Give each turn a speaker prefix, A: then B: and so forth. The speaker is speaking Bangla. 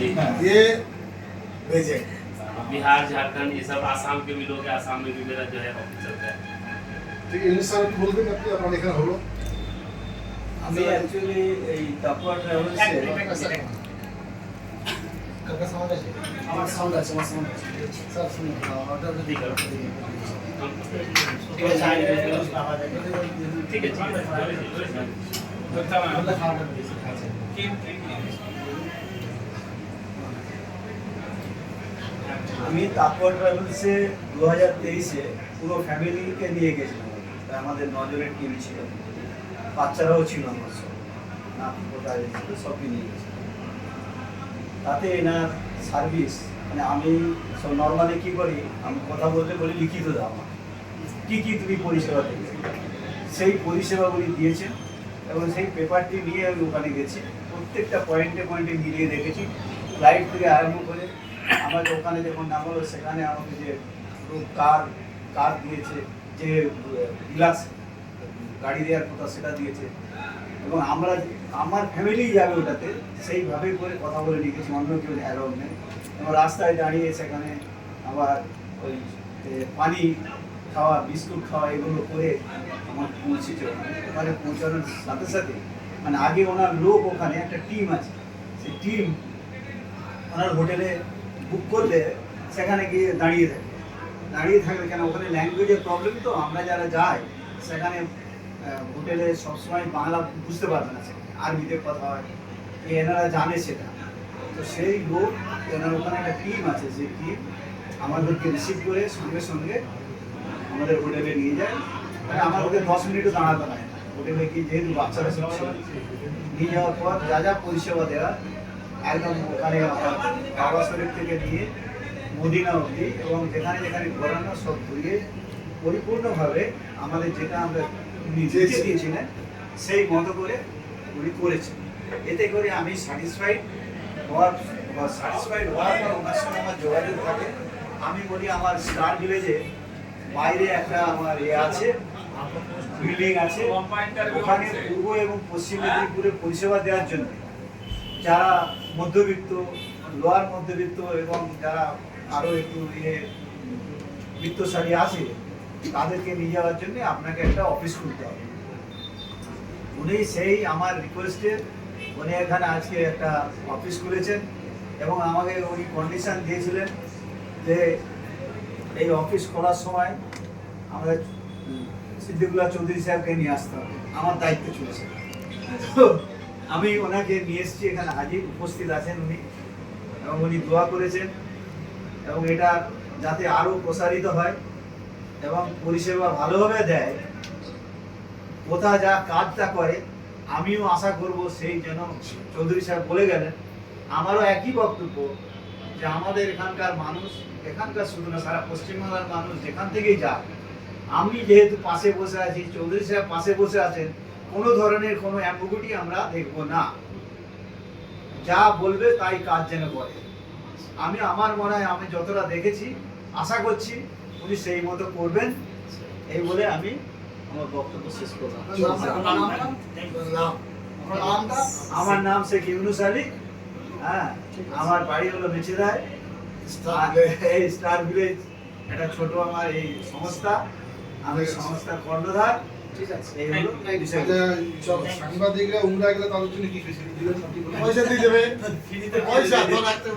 A: ये भेजे
B: बिहार झारखंड ये सब आसाम के भी लोग हैं, आसाम में भी मेरा जो है ऑफिस चलता है।
A: ঠিক ইনস্টাগ্রাম খুলবেন আপনি আপনার এখানে হলো
C: আমি অ্যাকচুয়ালি এই তাপওয়া ট্রাভেলসে
A: কাকা সাউন্ড আছে
C: আমার সাউন্ড আছে স্যার শুনুন অর্ডার
B: ठीक है ठीक है
C: আমি তাপওয়া ট্রাভেলসে 2023-এ পুরো ফ্যামিলিকে নিয়ে গেছিলাম। তাই আমাদের 9 জনের টিম ছিল, বাচ্চারাও ছিল আমার সঙ্গে, নাতি কোথায় ছিল সবই নিয়ে গেছিলাম। তাতে এনার সার্ভিস মানে আমি সব নর্মালি কী করি, আমি কথা বললে বলি লিখিত দাও আমার কী কী তুমি পরিষেবা দেবে, সেই পরিষেবাগুলি দিয়েছেন এবং সেই পেপারটি নিয়ে আমি ওখানে গেছি। প্রত্যেকটা পয়েন্টে পয়েন্টে মিলিয়ে দেখেছি, ফ্লাইট থেকে আরম্ভ করে আমাকে ওখানে যখন নামালো সেখানে আমাকে যে কার দিয়েছে, যে রিল্যাক্স গাড়ি দেওয়ার কথা সেটা দিয়েছে এবং আমার ফ্যামিলি যাবে ওটাতে সেইভাবে করে কথা বলে লিখেছি, অন্য কেউ অ্যালাউড নেই। এবং রাস্তায় দাঁড়িয়ে সেখানে আবার ওই পানি খাওয়া, বিস্কুট খাওয়া এগুলো করে আমার পৌঁছেছে। ওখানে পৌঁছানোর সাথে সাথে মানে আগে ওনার লোক, ওখানে একটা টিম আছে, সেই টিম ওনার হোটেলে বুক করলে সেখানে গিয়ে দাঁড়িয়ে থাকলে কেন ওখানে ল্যাঙ্গুয়েজের প্রবলেম, তো আমরা যারা যাই সেখানে হোটেলে সবসময় বাংলা বুঝতে পারবে না, সেখানে আরবিতে কথা হয়, এনারা জানে সেটা। তো সেই লোক এনার ওখানে একটা টিম আছে, সেই টিম আমাদেরকে রিসিভ করে সঙ্গে সঙ্গে আমাদের হোটেলে নিয়ে যায়। মানে আমার ওদের 10 মিনিটও দাঁড়াতে হয় না হোটেলে, কি যেহেতু বাচ্চারা সব ছিল, নিয়ে যাওয়ার পর যা যা পরিষেবা দেওয়া একদম ওখানে বাবা শরীফ থেকে নিয়ে মদিনা অবধি এবং যেখানে যেখানে ঘোরানো সব ঘুরিয়ে পরিপূর্ণভাবে আমাদের যেটা আমরা নিজে দিয়েছিলেন সেই মতো করে উনি করেছেন। এতে করে আমি স্যাটিসফাইড হওয়ার পর ওনার সঙ্গে আমার যোগাযোগ থাকে। আমি বলি আমার স্টার ভিলেজে বাইরে একটা আমার আছে, বিল্ডিং আছে, ওখানে পূর্ব এবং পশ্চিম মেদিনীপুরে পরিষেবা দেওয়ার জন্য যারা মধ্যবিত্ত, লোয়ার মধ্যবিত্ত এবং যারা আরও একটু বিত্তশালী আছে তাদেরকে নিয়ে যাওয়ার জন্য আপনাকে একটা অফিস খুলতে হবে। উনি সেই আমার রিকোয়েস্টে উনি এখানে আজকে একটা অফিস খুলেছেন এবং আমাকে উনি কন্ডিশন দিয়েছিলেন যে এই অফিস খোলার সময় আমাদের সিদ্দিকুল্লাহ চৌধুরী সাহেবকে নিয়ে আসতে হবে, আমার দায়িত্ব চলেছে। তো আমি ওনাকে নিয়ে এসেছি, এখানে হাজির উপস্থিত আছেন উনি এবং উনি দোয়া করেছেন এবং এটা যাতে আরও প্রসারিত হয় এবং পরিষেবা ভালোভাবে দেয়, কোথা যা কাজটা করে আমিও আশা করব সেই যেন চৌধুরী সাহেব বলে গেলেন। আমারও একই বক্তব্য যে আমাদের এখানকার মানুষ, এখানকার শুধু না সারা পশ্চিমবাংলার মানুষ যেখান থেকেই যাক, আমি যেহেতু পাশে বসে আছি, চৌধুরী সাহেব পাশে বসে আছেন, কোনো ধরনের কোনো অ্যাম্বিগুইটি আমরা দেখব না, যা বলবে তাই কাজ যেন করে। আমি আমার মনে হয় আমি যতটা দেখেছি আশা করছি উনি সেই মতো করবেন, এই বলে আমি আমার বক্তব্য শেষ করলাম। আমার নাম শেখ ইউনুস আলী, হ্যাঁ, আমার বাড়ি হলো মেচেদায়, এই স্টার ভিলেজ একটা ছোট আমার এই সংস্থা, আমি সংস্থার কর্ণধার। ঠিক আছে, এই হলো
A: সাংবাদিকরা উমরা গেলে তাদের জন্য কি ফেসিলিটি দিবেন? পয়সা দিয়ে দেবে, পয়সা তো রাখতে